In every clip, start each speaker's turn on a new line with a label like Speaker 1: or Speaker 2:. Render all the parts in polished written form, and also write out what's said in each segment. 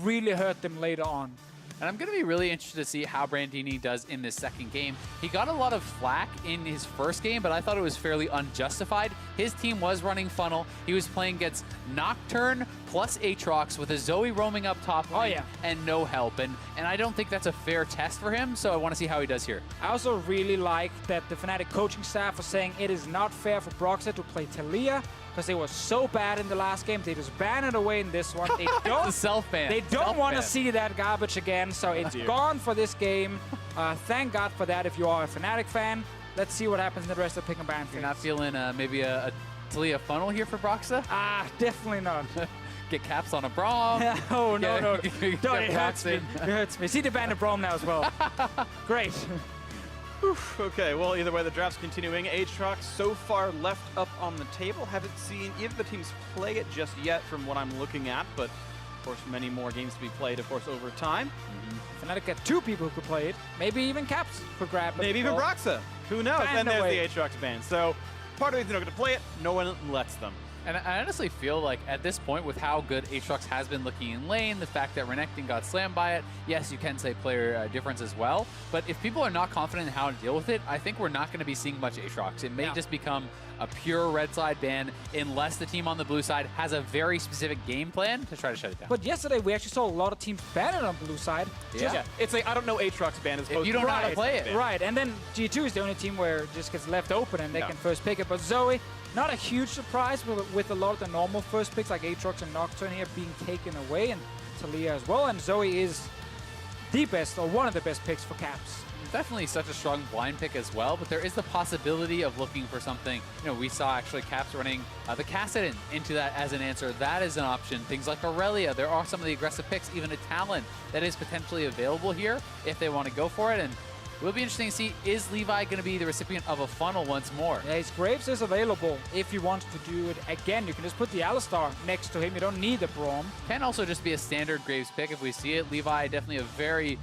Speaker 1: really hurt them later on.
Speaker 2: And I'm going to be really interested to see how Brandini does in this second game. He got a lot of flack in his first game, but I thought it was fairly unjustified. His team was running funnel. He was playing against Nocturne plus Aatrox with a Zoe roaming up top lane and no help. And I don't think that's a fair test for him, so I want to see how he does here.
Speaker 1: I also really like that the Fnatic coaching staff are saying it is not fair for Broxah to play Taliyah, because they were so bad in the last game. They just ban it away in this one. They don't,
Speaker 2: it's a self-ban.
Speaker 1: They don't want to see that garbage again, so it's gone for this game. Thank God for that if you are a Fnatic fan. Let's see what happens in the rest of pick and ban phase.
Speaker 2: You're not feeling maybe a Taliyah funnel here for Broxah?
Speaker 1: Definitely not.
Speaker 2: Get caps on a Braum.
Speaker 1: Oh, no. It hurts me. It hurts me. See the ban of Braum now as well. Great.
Speaker 3: Okay, well, either way, the draft's continuing. Aatrox so far left up on the table. Haven't seen either of the teams play it just yet from what I'm looking at, but of course, many more games to be played, of course, over time.
Speaker 1: Fnatic got 2 people who could play it. Maybe even Caps could grab it.
Speaker 3: Maybe even Broxah. Who knows?
Speaker 1: Ban
Speaker 3: Then there's
Speaker 1: away.
Speaker 3: the Aatrox ban. So part of the reason they're going to play it, no one lets them.
Speaker 2: And I honestly feel like at this point, with how good Aatrox has been looking in lane, the fact that Renekton got slammed by it, yes, you can say player difference as well. But if people are not confident in how to deal with it, I think we're not going to be seeing much Aatrox. It may just become a pure red side ban unless the team on the blue side has a very specific game plan to try to shut it down.
Speaker 1: But yesterday, we actually saw a lot of teams ban it on blue side.
Speaker 3: Yeah. It's like, I don't know Aatrox ban as opposed
Speaker 2: you
Speaker 3: to
Speaker 2: don't know how to play it.
Speaker 3: ban.
Speaker 1: Right, and then G2 is the only team where it just gets left open and they can first pick it. But Zoe, not a huge surprise with a lot of the normal first picks like Aatrox and Nocturne here being taken away, and Taliyah as well. And Zoe is the best, or one of the best picks for Caps.
Speaker 2: Definitely such a strong blind pick as well, but there is the possibility of looking for something. You know, we saw actually Caps running the Kassadin into that as an answer. That is an option. Things like Aurelia, there are some of the aggressive picks, even a Talon that is potentially available here if they want to go for it. And it will be interesting to see, is Levi going to be the recipient of a funnel once more?
Speaker 1: Yeah, his Graves is available if you want to do it again. You can just put the Alistar next to him. You don't need the Braum.
Speaker 2: Can also just be a standard Graves pick if we see it. Levi, definitely a very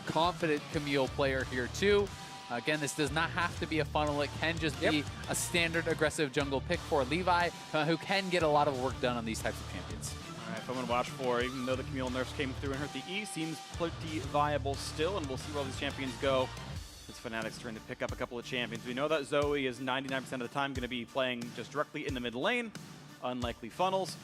Speaker 2: confident Camille player here too. Again, this does not have to be a funnel. It can just be a standard aggressive jungle pick for Levi, who can get a lot of work done on these types of champions.
Speaker 3: All right, someone to watch for, even though the Camille nerfs came through and hurt the E, seems pretty viable still, and we'll see where all these champions go. It's Fnatic's turn to pick up a couple of champions. We know that Zoe is 99% of the time going to be playing just directly in the mid lane, unlikely funnels.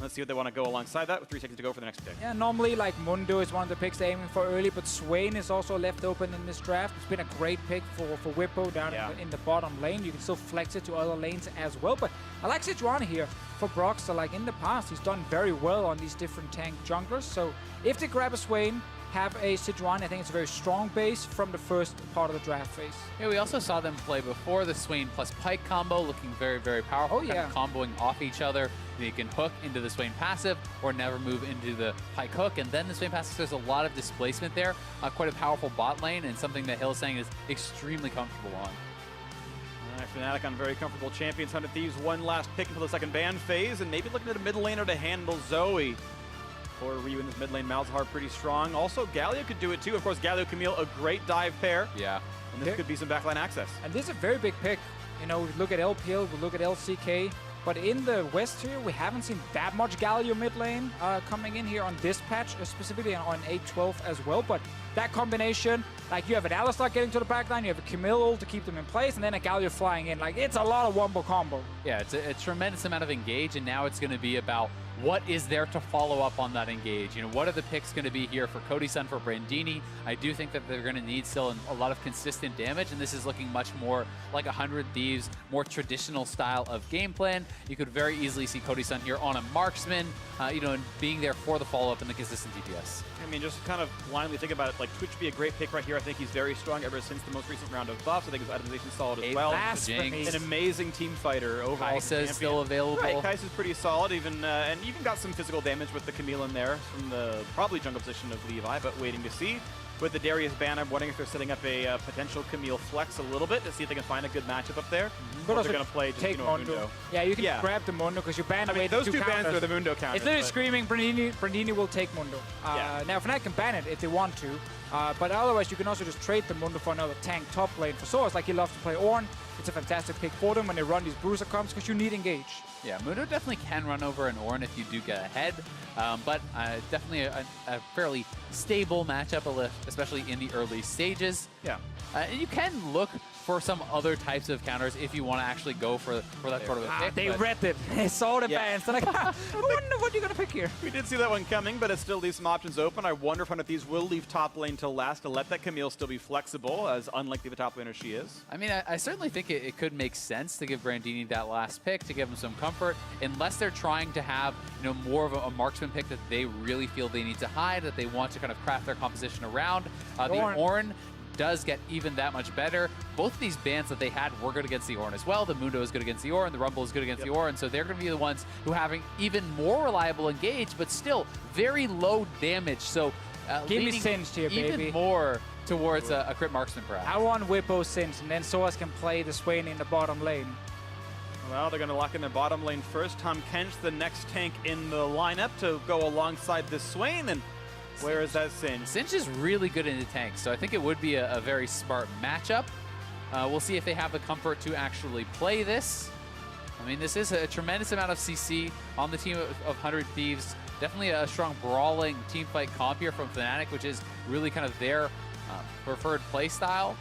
Speaker 3: Let's see what they want to go alongside that with 3 seconds to go for the next pick.
Speaker 1: Yeah, normally like Mundo is one of the picks they're aiming for early, but Swain is also left open in this draft. It's been a great pick for Whippo down in the bottom lane. You can still flex it to other lanes as well, but I like Sejuani here for Broxah. Like in the past, he's done very well on these different tank junglers. So if they grab a Swain, have a Sejuani, I think it's a very strong base from the first part of the draft phase.
Speaker 2: Yeah, we also saw them play before the Swain plus Pike combo, looking very, very powerful.
Speaker 1: Oh, yeah.
Speaker 2: Kind of comboing off each other. You can hook into the Swain passive or never move into the Pike hook. And then the Swain passive, there's a lot of displacement there. Quite a powerful bot lane, and something that Hill's saying is extremely comfortable on.
Speaker 3: All right, Fnatic on very comfortable champions. 100 Thieves, one last pick until the second ban phase, and maybe looking at a mid laner to handle Zoe. For Ryu in this mid lane, Malzahar pretty strong. Also, Galio could do it too. Of course, Galio Camille, a great dive pair.
Speaker 2: Yeah.
Speaker 3: And this could be some backline access.
Speaker 1: And this is a very big pick. You know, we look at LPL, we look at LCK, but in the West here, we haven't seen that much Galio mid lane coming in here on this patch, specifically on 8-12 as well. But that combination, like you have an Alistar getting to the backline, you have a Camille ult to keep them in place, and then a Galio flying in. Like, it's a lot of wombo combo.
Speaker 2: Yeah, it's a tremendous amount of engage, and now it's going to be about what is there to follow up on that engage. You know, what are the picks going to be here for Cody Sun, for Brandini? I do think that they're going to need still a lot of consistent damage, and this is looking much more like 100 Thieves, more traditional style of game plan. You could very easily see Cody Sun here on a marksman, you know, and being there for the follow-up and the consistent DPS.
Speaker 3: I mean, just kind of blindly think about it, like Twitch would be a great pick right here. I think he's very strong ever since the most recent round of buffs. I think his itemization solid as well. An amazing team fighter overall.
Speaker 2: Kaisa is still available.
Speaker 3: Right, Kaisa's pretty solid, even and even got some physical damage with the Camille in there from the probably jungle position of Levi, but waiting to see. With the Darius ban, I'm wondering if they're setting up a potential Camille flex a little bit to see if they can find a good matchup up there.
Speaker 1: But
Speaker 3: also going to play just, Mundo.
Speaker 1: Yeah, you can grab the Mundo because you ban away
Speaker 3: those
Speaker 1: the
Speaker 3: two bans
Speaker 1: counters.
Speaker 3: are the Mundo counters.
Speaker 1: It's literally screaming, Brandini will take Mundo. Now, Fnatic can ban it if they want to, but otherwise you can also just trade the Mundo for another tank top lane for Source, like he loves to play Ornn. it's a fantastic pick for them when they run these bruiser comps because you need engage.
Speaker 2: Yeah, Mundo definitely can run over an Ornn if you do get ahead, but definitely a fairly stable matchup, especially in the early stages.
Speaker 3: Yeah.
Speaker 2: And you can look for some other types of counters if you want to actually go for that sort of a pick.
Speaker 1: They read it. They saw the bans. They're like, I wonder what you're going to pick here.
Speaker 3: We did see that one coming, but it still leaves some options open. I wonder if one of these will leave top lane till last to let that Camille still be flexible, as unlikely the top laner she is.
Speaker 2: I mean, I certainly think it could make sense to give Brandini that last pick, to give him some comfort, unless they're trying to have, you know, more of a marksman pick that they really feel they need to hide, that they want to kind of craft their composition around. The Ornn does get even that much better. Both of these bans that they had were good against the Ornn as well. The Mundo is good against the Ornn, the Rumble is good against the Ornn, so they're going to be the ones who having even more reliable engage, but still very low damage. So
Speaker 1: give me Singed here, baby.
Speaker 2: Even more towards a crit marksman perhaps.
Speaker 1: I want Whippo Singed, and then Soaz can play the Swain in the bottom lane.
Speaker 3: Well, they're going to lock in their bottom lane first. Tom Kench, the next tank in the lineup to go alongside this Swain, and where is that Singed?
Speaker 2: Singed is really good in the tanks, so I think it would be a very smart matchup. We'll see if they have the comfort to actually play this. I mean, this is a tremendous amount of CC on the team of 100 Thieves. Definitely a strong brawling teamfight comp here from Fnatic, which is really kind of their preferred play style.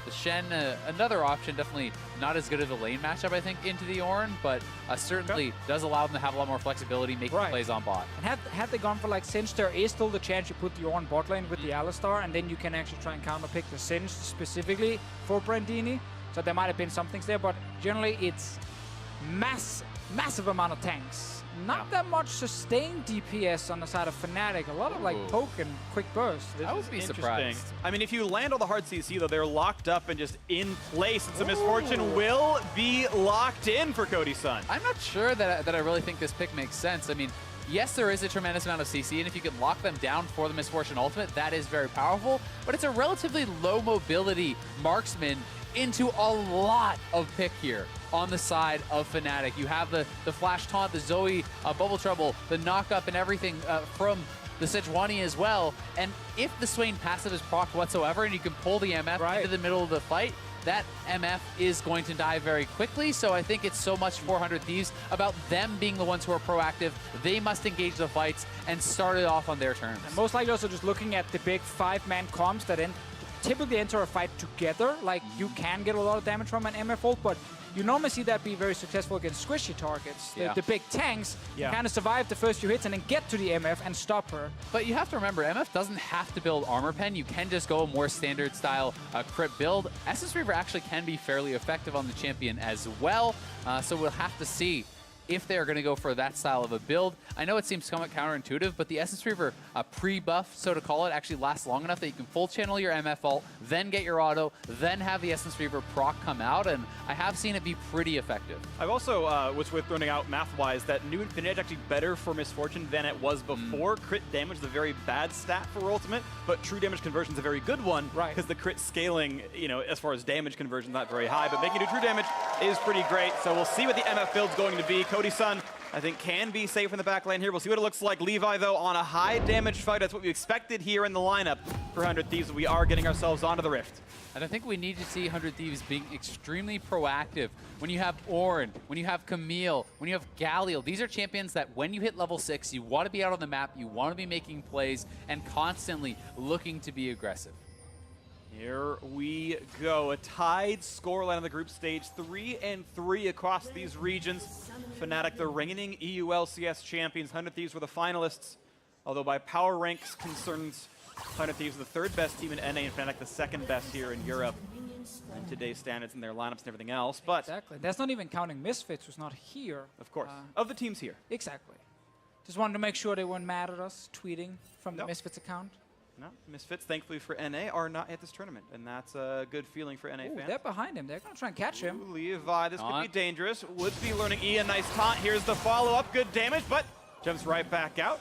Speaker 2: The Shen, another option, definitely not as good of a lane matchup, I think, into the Ornn, but certainly does allow them to have a lot more flexibility making plays on bot.
Speaker 1: And had they gone for like Singed, there is still the chance you put the Ornn bot lane with the Alistar, and then you can actually try and counterpick the Singed specifically for Brandini. So there might have been some things there, but generally it's massive amount of tanks. Not that much sustained DPS on the side of Fnatic. A lot of like poke and quick burst.
Speaker 2: I would be surprised.
Speaker 3: I mean, if you land all the hard CC, though, they're locked up and just in place. It's a misfortune will be locked in for Cody Sun.
Speaker 2: I'm not sure that I really think this pick makes sense. I mean, yes, there is a tremendous amount of CC, and if you can lock them down for the Misfortune Ultimate, that is very powerful, but it's a relatively low mobility marksman into a lot of pick here on the side of Fnatic. You have the Flash Taunt, the Zoe Bubble Trouble, the Knock Up and everything from the Sejuani as well, and if the Swain passive is procced whatsoever and you can pull the MF into the middle of the fight, that MF is going to die very quickly. So I think it's so much 400 Thieves about them being the ones who are proactive. They must engage the fights and start it off on their terms.
Speaker 1: And most likely also just looking at the big 5-man comps that typically enter a fight together. Like you can get a lot of damage from an MF ult, but you normally see that be very successful against squishy targets. The big tanks kind of survive the first few hits and then get to the MF and stop her.
Speaker 2: But you have to remember, MF doesn't have to build armor pen. You can just go a more standard style crit build. Essence Reaver actually can be fairly effective on the champion as well. So we'll have to see if they're going to go for that style of a build. I know it seems somewhat counterintuitive, but the Essence Reaver pre-buff, so to call it, actually lasts long enough that you can full channel your MF ult, then get your auto, then have the Essence Reaver proc come out, and I have seen it be pretty effective.
Speaker 3: I've also, was with throwing out math-wise, that new Infinity is actually better for Misfortune than it was before. Crit damage is a very bad stat for Ultimate, but true damage conversion is a very good one, because the crit scaling, you know, as far as damage conversion, not very high, but making it true damage is pretty great. So we'll see what the MF build's going to be. Cody Sun, I think, can be safe in the back lane here. We'll see what it looks like. Levi, though, on a high damage fight. That's what we expected here in the lineup for 100 Thieves. We are getting ourselves onto the Rift.
Speaker 2: And I think we need to see 100 Thieves being extremely proactive. When you have Ornn, when you have Camille, when you have Galil, these are champions that when you hit level 6, you want to be out on the map, you want to be making plays, and constantly looking to be aggressive.
Speaker 3: Here we go. A tied scoreline on the group stage, 3-3 across these regions. Fnatic, the reigning EU LCS champions. 100 Thieves were the finalists, although by power ranks concerns, 100 Thieves are the third best team in NA, and Fnatic the second best here in Europe. And today's standards and their lineups and everything else. But
Speaker 1: exactly. That's not even counting Misfits, who's not here.
Speaker 3: Of course. Of the teams here.
Speaker 1: Exactly. Just wanted to make sure they weren't mad at us tweeting from the Misfits account.
Speaker 3: No, Misfits, thankfully for NA, are not at this tournament, and that's a good feeling for NA fans.
Speaker 1: They're behind him. They're going to try and catch him.
Speaker 3: Ooh, Levi, this could be dangerous. Would be learning E, a nice taunt. Here's the follow-up. Good damage, but jumps right back out.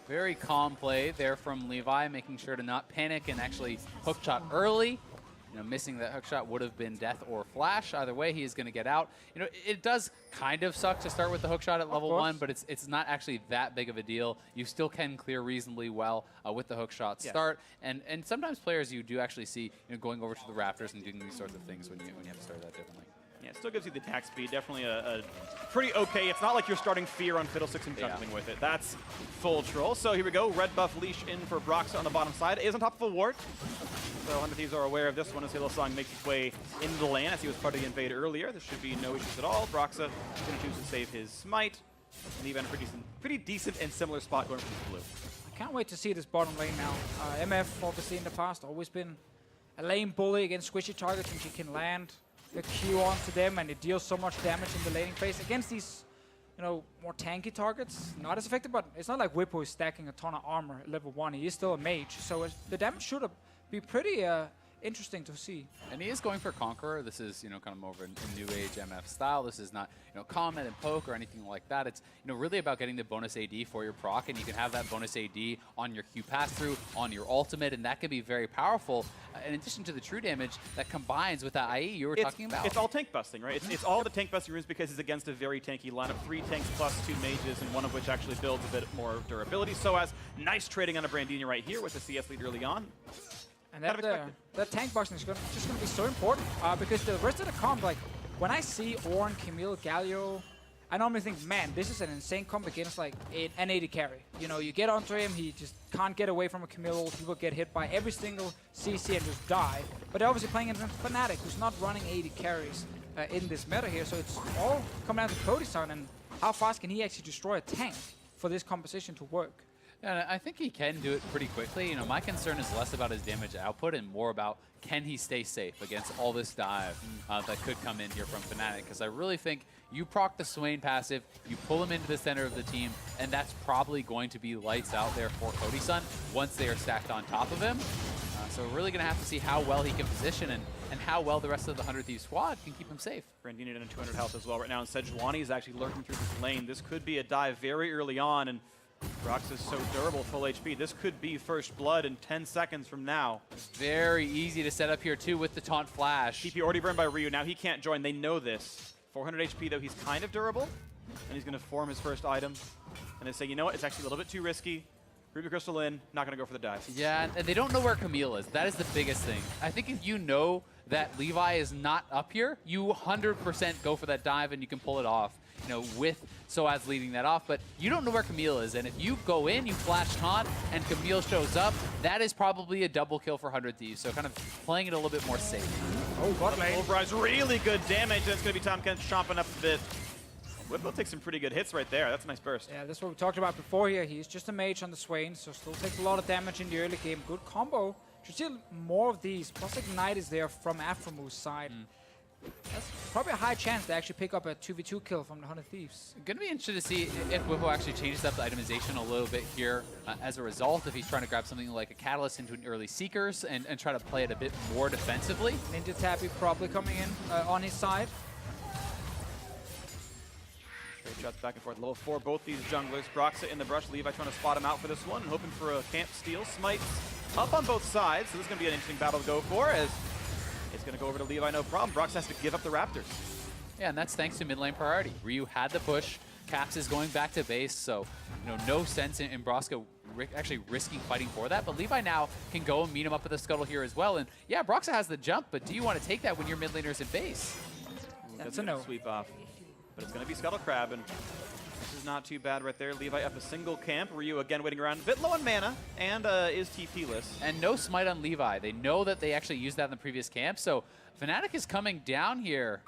Speaker 2: Very calm play there from Levi, making sure to not panic and actually hook shot early. missing that hook shot would have been death or flash. Either way, he is going to get out. It does kind of suck to start with the hook shot at level 1, but it's not actually that big of a deal. You still can clear reasonably well with the hook shot start. And sometimes players you do actually see going over to the Raptors and doing these sorts of things when you have to start that differently.
Speaker 3: Yeah, it still gives you the attack speed. Definitely a pretty okay. It's not like you're starting Fear on Fiddlesticks and jungling with it. That's full troll. So here we go. Red buff leash in for Broxah on the bottom side. Is on top of a ward. So Hunter Thieves are aware of this one as Hillsong makes its way into the lane as he was part of the invade earlier. There should be no issues at all. Broxah is going to choose to save his smite. And even a pretty decent and similar spot going from blue.
Speaker 1: I can't wait to see this bottom lane now. MF, obviously in the past, always been a lane bully against squishy targets, and she can land the Q onto them, and it deals so much damage in the laning phase. Against these, more tanky targets, not as effective, but it's not like Whippo is stacking a ton of armor at level 1. He is still a mage, so the damage should be pretty interesting to see.
Speaker 2: And he is going for Conqueror. This is, kind of more of a new age MF style. This is not, comment and poke or anything like that. It's, really about getting the bonus AD for your proc, and you can have that bonus AD on your Q pass-through, on your ultimate, and that can be very powerful, in addition to the true damage that combines with that IE you were talking about.
Speaker 3: It's all tank busting, right? It's all the tank busting runes because it's against a very tanky lineup. 3 tanks plus 2 mages, and one of which actually builds a bit more durability. So as nice trading on a Brandini right here with the CS lead early on.
Speaker 1: And that tank boxing is just going to be so important because the rest of the comp, like when I see Ornn, Camille, Galio, I normally think, man, this is an insane comp against like an 80 carry. You get onto him, he just can't get away from a Camille. People get hit by every single CC and just die. But they're obviously playing against Fnatic, who's not running 80 carries in this meta here. So it's all coming down to Codyson and how fast can he actually destroy a tank for this composition to work.
Speaker 2: Yeah, I think he can do it pretty quickly. My concern is less about his damage output and more about can he stay safe against all this dive that could come in here from Fnatic. Because I really think you proc the Swain passive, you pull him into the center of the team, and that's probably going to be lights out there for Codyson once they are stacked on top of him. So we're really going to have to see how well he can position and how well the rest of the 100 Thieves squad can keep him safe.
Speaker 3: Brandini in 200 health as well right now, and Sejuani is actually lurking through this lane. This could be a dive very early on, and Broxah is so durable, full HP. This could be first blood in 10 seconds from now.
Speaker 2: Very easy to set up here, too, with the taunt flash.
Speaker 3: TP already burned by Ryu. Now he can't join. They know this. 400 HP, though. He's kind of durable. And he's going to form his first item. And they say, you know what? It's actually a little bit too risky. Ruby Crystal in. Not going to go for the dive.
Speaker 2: Yeah, and they don't know where Camille is. That is the biggest thing. I think if you know that Levi is not up here, you 100% go for that dive and you can pull it off. With Soaz leading that off, but you don't know where Camille is, and if you go in, you flash taunt, and Camille shows up, that is probably a double kill for 100 Thieves, so kind of playing it a little bit more safe.
Speaker 3: Oh, bottom lane. Overrise, really good damage, and it's going to be Tom Kent chomping up a bit. Whippo takes some pretty good hits right there. That's a nice burst.
Speaker 1: Yeah, that's what we talked about before here. He's just a mage on the Swain, so still takes a lot of damage in the early game. Good combo. Should see more of these. Plus Ignite is there from Aframu's side. That's probably a high chance to actually pick up a 2v2 kill from the 100 Thieves.
Speaker 2: Going to be interested to see if Whippo actually changes up the itemization a little bit here as a result, if he's trying to grab something like a Catalyst into an early Seekers and try to play it a bit more defensively.
Speaker 1: Ninja Tappy probably coming in on his side.
Speaker 3: Straight shots back and forth. Level 4, both these junglers. Broxah in the brush. Levi trying to spot him out for this one, hoping for a camp steal. Smites up on both sides, so this is going to be an interesting battle to go for, as it's going to go over to Levi, no problem. Broxah has to give up the Raptors.
Speaker 2: Yeah, and that's thanks to mid lane priority. Ryu had the push. Caps is going back to base, so no sense in Broxah actually risking fighting for that. But Levi now can go and meet him up at the scuttle here as well. And yeah, Broxah has the jump, but do you want to take that when your mid laner's in base?
Speaker 1: That's a no.
Speaker 3: Sweep off. But it's going to be Scuttle Crab, and this is not too bad right there. Levi up a single camp. Ryu again waiting around. A bit low on mana, and is TP-less.
Speaker 2: And no smite on Levi. They know that they actually used that in the previous camp, so Fnatic is coming down here.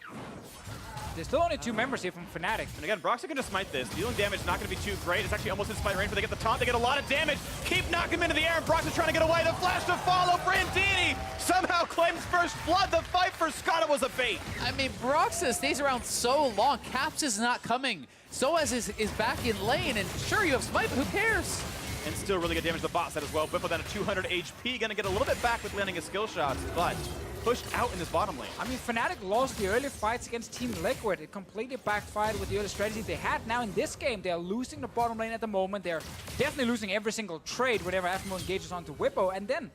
Speaker 1: There's still only 2 members here from Fnatic.
Speaker 3: And again, Broxah can just smite this. Dealing damage is not going to be too great. It's actually almost in smite range, but they get the taunt. They get a lot of damage. Keep knocking him into the air, and Broxah's trying to get away. The flash to follow. Brandini somehow claims first blood. The fight for Scott was a bait.
Speaker 2: I mean, Broxah stays around so long. Caps is not coming. Soaz is back in lane, and sure, you have smite, but who cares?
Speaker 3: And still really good damage to the bot side as well. Whippo down to 200 HP. Going to get a little bit back with landing his skill shots, but pushed out in this bottom lane.
Speaker 1: I mean, Fnatic lost the early fights against Team Liquid. It completely backfired with the early strategy they had. Now in this game, they're losing the bottom lane at the moment. They're definitely losing every single trade whenever Afmo engages onto Whippo. And then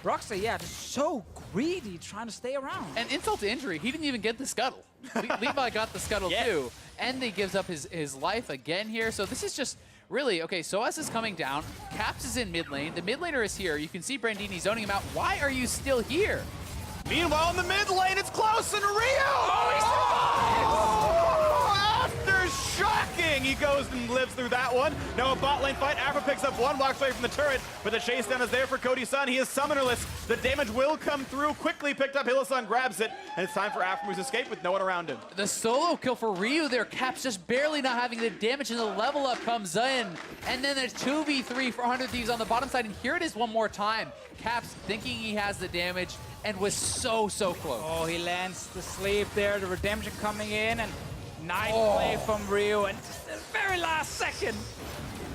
Speaker 1: Broxah, yeah, just so greedy trying to stay around.
Speaker 2: And insult to injury, he didn't even get the scuttle. Levi got the scuttle too, and he gives up his life again here. So this is just really, okay, Soaz is coming down. Caps is in mid lane. The mid laner is here. You can see Brandini zoning him out. Why are you still here?
Speaker 3: Meanwhile, in the mid lane, it's close, and Rio! Oh, after shocking, he goes and lives through that one. Now a bot lane fight. Afro picks up one, walks away from the turret, but the chase down is there for Cody Sun. He is summonerless. The damage will come through. Quickly picked up. Hylissang grabs it, and it's time for Afro's escape with no one around him.
Speaker 2: The solo kill for Ryu there. Caps just barely not having the damage, and the level up comes in. And then there's 2v3 for 100 Thieves on the bottom side, and here it is one more time. Caps thinking he has the damage, and was so close.
Speaker 1: Oh, he lands the sleep there, the redemption coming in, and nice play from Ryu, and just the very last second.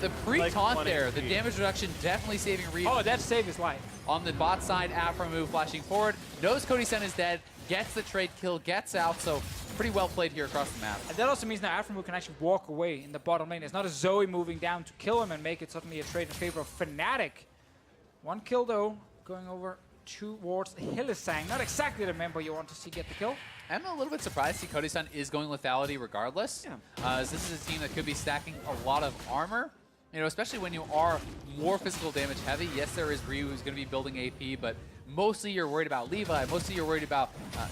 Speaker 2: The pre-taunt there, the damage reduction definitely saving Ryu.
Speaker 1: Oh, that saved his life.
Speaker 2: On the bot side, Afro move flashing forward, knows Cody Sun is dead, gets the trade kill, gets out, so pretty well played here across the map.
Speaker 1: And that also means now Afro can actually walk away in the bottom lane. It's not a Zoe moving down to kill him and make it suddenly a trade in favor of Fnatic. One kill though, going over towards Hylissang. Not exactly the member you want to see get the kill.
Speaker 2: I'm a little bit surprised to see Cody Sun is going lethality regardless. As this is a team that could be stacking a lot of armor. You know, especially when you are more physical damage heavy. Yes, there is Ryu who's going to be building AP, but mostly you're worried about Levi. Mostly you're worried about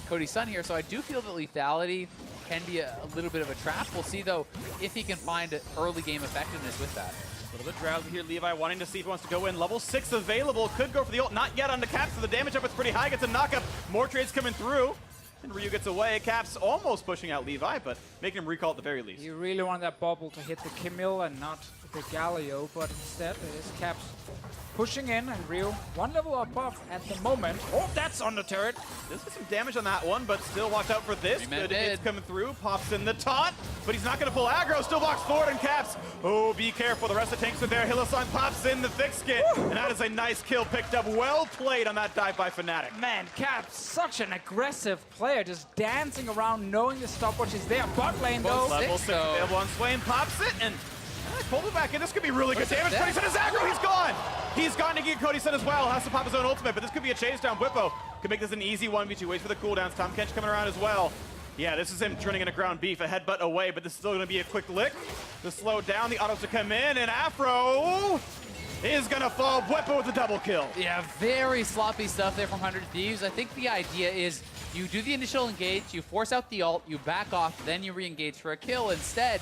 Speaker 2: Cody Sun here. So I do feel that lethality can be a little bit of a trap. We'll see, though, if he can find early game effectiveness with that.
Speaker 3: A little bit drowsy here. Levi wanting to see if he wants to go in. Level 6 available. Could go for the ult. Not yet on the Caps, so the damage up is pretty high. Gets a knock-up. More trades coming through. And Ryu gets away. Caps almost pushing out Levi, but making him recall at the very least.
Speaker 1: You really want that bubble to hit the Camille and not the Galio, but instead it is Caps pushing in, and Ryu one level above at the moment. Oh, that's on the turret.
Speaker 3: Does get some damage on that one, but still watch out for this. Good hits coming through. Pops in the taunt, but he's not going to pull aggro. Still walks forward, and Caps. Oh, be careful. The rest of the tanks are there. Hylissang pops in the fix kit, and that is a nice kill picked up. Well played on that dive by Fnatic.
Speaker 1: Man, Caps, such an aggressive player, just dancing around, knowing the stopwatch is there. Bot lane though.
Speaker 3: Level 6 available on Swain. Pops it, and pulled it back in. This could be really good damage. Cody Sun is aggro. He's gone. He's gone to get Cody Sun as well. Has to pop his own ultimate, but this could be a chase down. Whippo could make this an easy 1v2. Waits for the cooldowns. Tom Kench coming around as well. Yeah, this is him turning into ground beef. A headbutt away, but this is still going to be a quick lick to slow down the autos to come in, and Afro is going to fall. Whippo with a double kill.
Speaker 2: Yeah, very sloppy stuff there from 100 Thieves. I think the idea is you do the initial engage, you force out the ult, you back off, then you re-engage for a kill. Instead,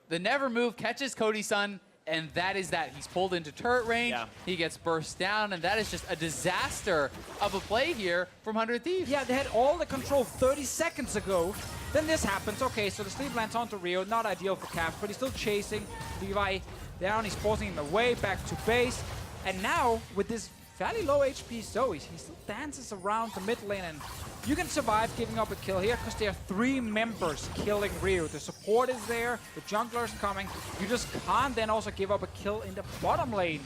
Speaker 2: the never move catches Cody Sun, and that is that. He's pulled into turret range, he gets burst down, and that is just a disaster of a play here from 100 Thieves.
Speaker 1: Yeah, they had all the control 30 seconds ago. Then this happens. Okay, so the sleep lands onto Rio. Not ideal for Caps, but he's still chasing Levi down. He's forcing him away, back to base. And now, with this fairly low HP Zoe, he still dances around the mid lane, and you can survive giving up a kill here because there are 3 members killing Ryu. The support is there, the jungler is coming. You just can't then also give up a kill in the bottom lane.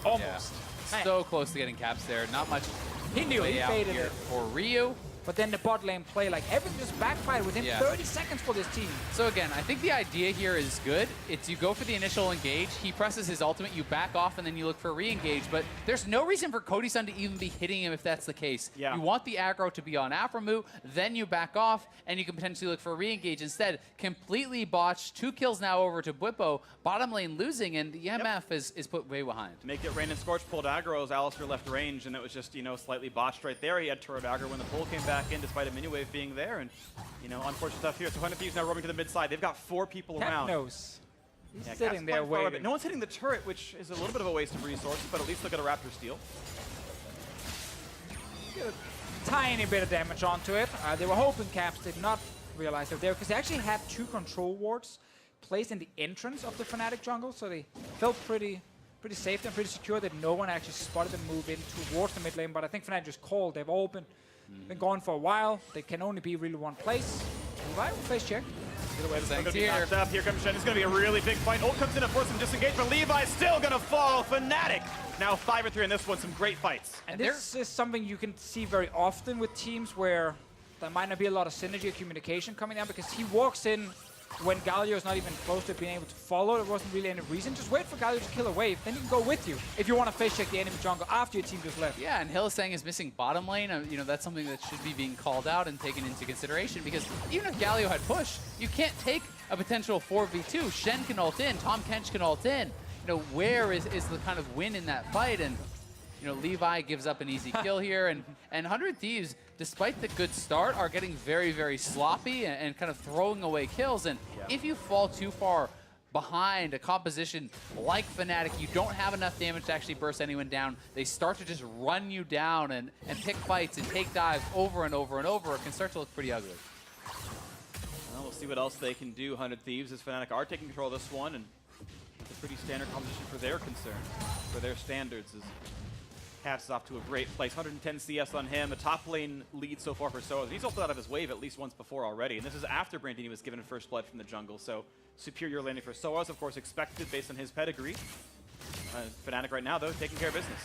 Speaker 1: Almost.
Speaker 2: Yeah. So close to getting Caps there. Not much.
Speaker 1: He knew, he faded it.
Speaker 2: For Ryu.
Speaker 1: But then the bot lane play, like everything just backfired within 30 seconds for this team.
Speaker 2: So again, I think the idea here is good. It's you go for the initial engage, he presses his ultimate, you back off, and then you look for a re-engage. But there's no reason for Cody Sun to even be hitting him if that's the case. You want the aggro to be on Afromu, then you back off, and you can potentially look for a re-engage. Instead, completely botched. 2 kills now over to Bwipo. Bottom lane losing, and the MF is put way behind.
Speaker 3: Make it rain and scorch, pulled aggro as Alistair left range, and it was just, you know, slightly botched right there. He had turret aggro when the pull came back in, despite a mini wave being there, and, you know, unfortunate stuff here. So 100 Thieves now roaming to the mid side. They've got 4 people around.
Speaker 1: Knows. He's sitting there waiting.
Speaker 3: No one's hitting the turret, which is a little bit of a waste of resources, but at least they'll get a Raptor steal.
Speaker 1: Get a tiny bit of damage onto it. They were hoping Caps did not realize that there, because they actually had 2 control wards placed in the entrance of the Fnatic jungle, so they felt pretty safe and pretty secure that no one actually spotted them move in towards the mid lane. But I think Fnatic just called. They've all been gone for a while. They can only be really one place. Levi will face check.
Speaker 3: Here comes Shen. It's going to be a really big fight. Ult comes in to force some disengagement. Levi's still going to fall. Fnatic now 5-3 in this one. Some great fights.
Speaker 1: And this is something you can see very often with teams where there might not be a lot of synergy or communication coming down, because he walks in when Galio is not even close to being able to follow. There wasn't really any reason. Just wait for Galio to kill a wave, then he can go with you if you want to face check the enemy jungle after your team just left.
Speaker 2: Yeah, and Hylissang is missing bottom lane. You know, that's something that should be being called out and taken into consideration, because even if Galio had push, you can't take a potential 4v2. Shen can ult in, Tahm Kench can ult in. You know, where is the kind of win in that fight? And you know, Levi gives up an easy kill here, and 100 Thieves, despite the good start, are getting very, very sloppy and kind of throwing away kills. And if you fall too far behind a composition like Fnatic, you don't have enough damage to actually burst anyone down. They start to just run you down and pick fights and take dives over and over and over. It can start to look pretty ugly.
Speaker 3: Well, we'll see what else they can do, 100 Thieves, as Fnatic are taking control of this one, and it's a pretty standard composition for their concerns, for their standards. Cats is off to a great place. 110 CS on him. The top lane lead so far for Soaz. He's ulted out of his wave at least once before already. And this is after Brandini was given first blood from the jungle. So superior laning for Soaz, of course, expected based on his pedigree. Fnatic right now, though, taking care of business.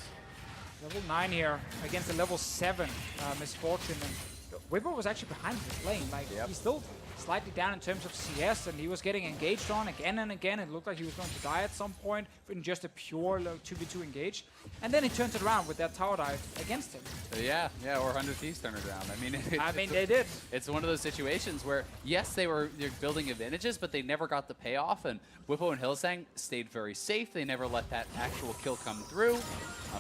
Speaker 1: Level 9 here against a level 7 Misfortune. And Whipper was actually behind this lane. Like, he's still slightly down in terms of CS, and he was getting engaged on again and again. It looked like he was going to die at some point in just a pure 2v2 engage. And then he turns it around with that tower dive against him.
Speaker 2: Yeah, or 100 Thieves turn it around. I mean,
Speaker 1: they did.
Speaker 2: It's one of those situations where, yes, they're building advantages, but they never got the payoff. And Whippo and Hylissang stayed very safe. They never let that actual kill come through.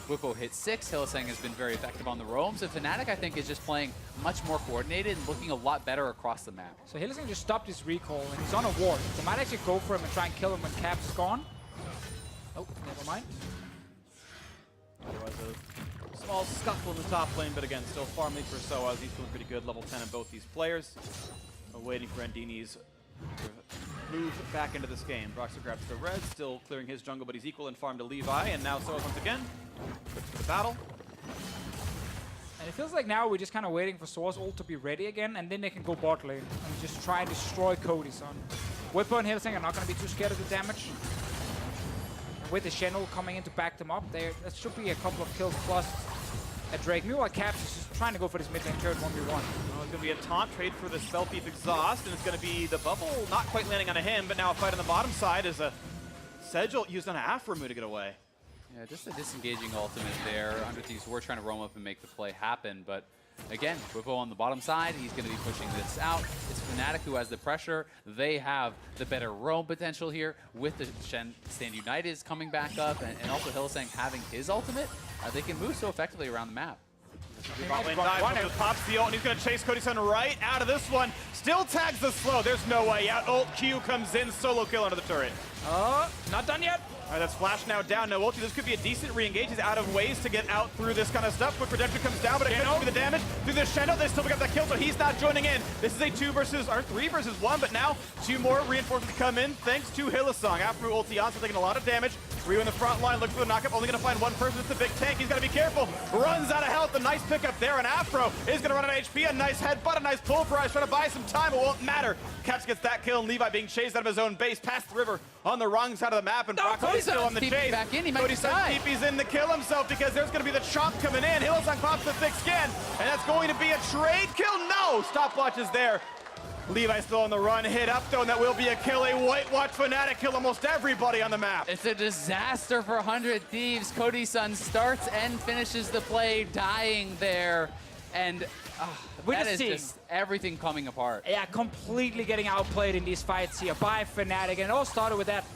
Speaker 2: Whippo hit 6. Hylissang has been very effective on the roams. And Fnatic, I think, is just playing much more coordinated and looking a lot better across the map.
Speaker 1: So Hylissang just stopped his recall, and he's on a ward. They might actually go for him and try and kill him when Caps is gone. Oh, never mind.
Speaker 3: Otherwise, a small scuffle in the top lane, but again, still farm lead for Soaz. He's feeling pretty good, level 10 in both these players. Waiting for Brandini's move back into this game. Broxer grabs the red, still clearing his jungle, but he's equal in farm to Levi, and now Soaz once again puts for the battle.
Speaker 1: And it feels like now we're just kind of waiting for Soaz ult to be ready again, and then they can go bot lane and just try and destroy Cody's on. Whippo and Hylissang are not going to be too scared of the damage. And with the Shen ult coming in to back them up, there should be a couple of kills plus a Drake. Meanwhile, Caps is just trying to go for this mid lane turret 1v1.
Speaker 3: Well, it's going to be a taunt trade for the Spell Thief Exhaust, and it's going to be the bubble not quite landing on him, but now a fight on the bottom side is a Sedgel used on an Afromu to get away.
Speaker 2: Yeah, just a disengaging ultimate there. 100 Thieves were trying to roam up and make the play happen, but again, Whippo on the bottom side, he's going to be pushing this out. It's Fnatic who has the pressure. They have the better roam potential here with the Shen Stand United is coming back up, and also Hylissang having his ultimate. They can move so effectively around the map.
Speaker 3: Bot lane dive, pops the ult, and he's going to chase Cody Sun right out of this one. Still tags the slow. There's no way out. Ult Q comes in, solo kill under the turret.
Speaker 1: Not done yet.
Speaker 3: All right, that's Flash now down. No ulti. This could be a decent re-engage. He's out of ways to get out through this kind of stuff. Quick redemption comes down, but it couldn't be the damage through the Shadow. They still got that kill, so he's not joining in. This is a 3 versus 1, but now 2 more reinforcements come in thanks to Hylissang. After ulti on, so taking a lot of damage. Ryu in the front line, looking for the knockup. Only going to find one person. It's the big tank. He's got to be careful. Runs out of health. A nice pickup there. And Afro is going to run out of HP. A nice headbutt, a nice pulverize. Trying to buy some time. It won't matter. Caps gets that kill, and Levi being chased out of his own base past the river on the wrong side of the map. And Brock is still on the chase.
Speaker 2: Back in. He might
Speaker 3: Cody Sun TP's in to kill himself because there's going to be the chomp coming in. Hylissang pops the thick skin, and that's going to be a trade kill. No! Stopwatch is there. Levi still on the run, hit up though, and that will be a kill. A Whitewatch Fnatic kill almost everybody on the map.
Speaker 2: It's a disaster for 100 Thieves. Cody Sun starts and finishes the play, dying there. And that is just everything coming apart.
Speaker 1: Yeah, completely getting outplayed in these fights here by Fnatic. And it all started with that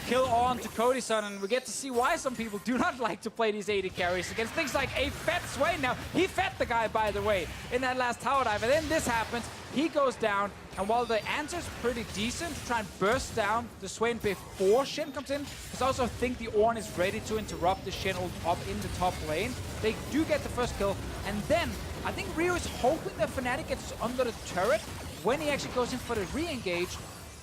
Speaker 1: kill on to Cody Sun, and we get to see why some people do not like to play these AD carries against things like a fed Swain. Now, he fed the guy, by the way, in that last tower dive, and then this happens. He goes down, and while the answer's pretty decent to try and burst down the Swain before Shen comes in, because I also think the Ornn is ready to interrupt the Shen ult up in the top lane. They do get the first kill, and then I think Ryu is hoping that Fnatic gets under the turret. When he actually goes in for the re-engage,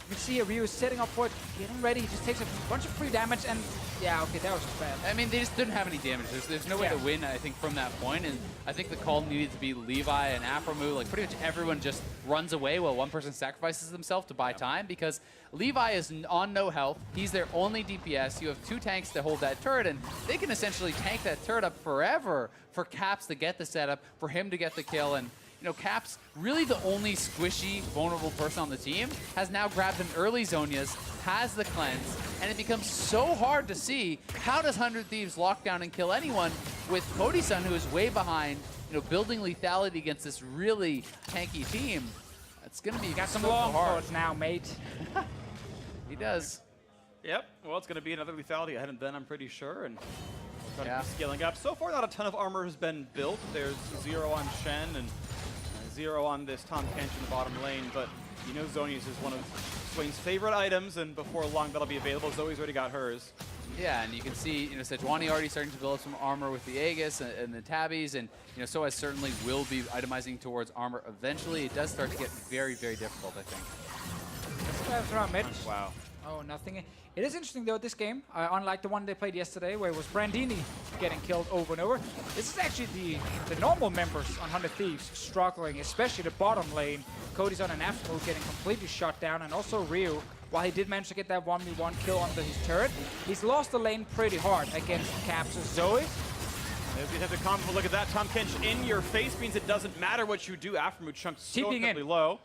Speaker 1: you see Ryu is setting up for it, getting ready. He just takes a bunch of free damage, and yeah, okay, that was just bad.
Speaker 2: I mean, they just didn't have any damage. There's no way to win, I think, from that point. And I think the call needed to be Levi and Afromu. Like, pretty much everyone just runs away while one person sacrifices himself to buy time, because Levi is on no health. He's their only DPS. You have 2 tanks to hold that turret, and they can essentially tank that turret up forever for Caps to get the setup, for him to get the kill. And you know, Caps, really the only squishy, vulnerable person on the team, has now grabbed an early Zhonya's, has the cleanse, and it becomes so hard to see how does 100 Thieves lock down and kill anyone with Cody-san, who is way behind, you know, building lethality against this really tanky team. It's going to be
Speaker 1: got some
Speaker 2: so
Speaker 1: long
Speaker 2: hard.
Speaker 1: thoughts now, mate.
Speaker 2: He does.
Speaker 3: Yep. Well, it's going to be another lethality ahead of them, I'm pretty sure. And
Speaker 2: Yeah.
Speaker 3: scaling up. So far, not a ton of armor has been built. There's 0 on Shen and 0 on this Tahm Kench in the bottom lane. But you know Zhonya's is one of Swain's favorite items, and before long that'll be available. Zoe's already got hers.
Speaker 2: Yeah, and you can see, you know, Sejuani already starting to build up some armor with the Aegis and the Tabbies, and, you know, Soaz certainly will be itemizing towards armor eventually. It does start to get very, very difficult, I think.
Speaker 1: That's around mid.
Speaker 3: Wow.
Speaker 1: Oh, nothing. It is interesting, though, this game, unlike the one they played yesterday, where it was Brandini getting killed over and over. This is actually the normal members on 100 Thieves struggling, especially the bottom lane. Cody's on an aftermove getting completely shut down, and also Ryu, while he did manage to get that 1v1 kill under his turret, he's lost the lane pretty hard against Caps. Zoe.
Speaker 3: If you have to combo, look at that. Tahm Kench in your face means it doesn't matter what you do. Aftermove chunks so incredibly low.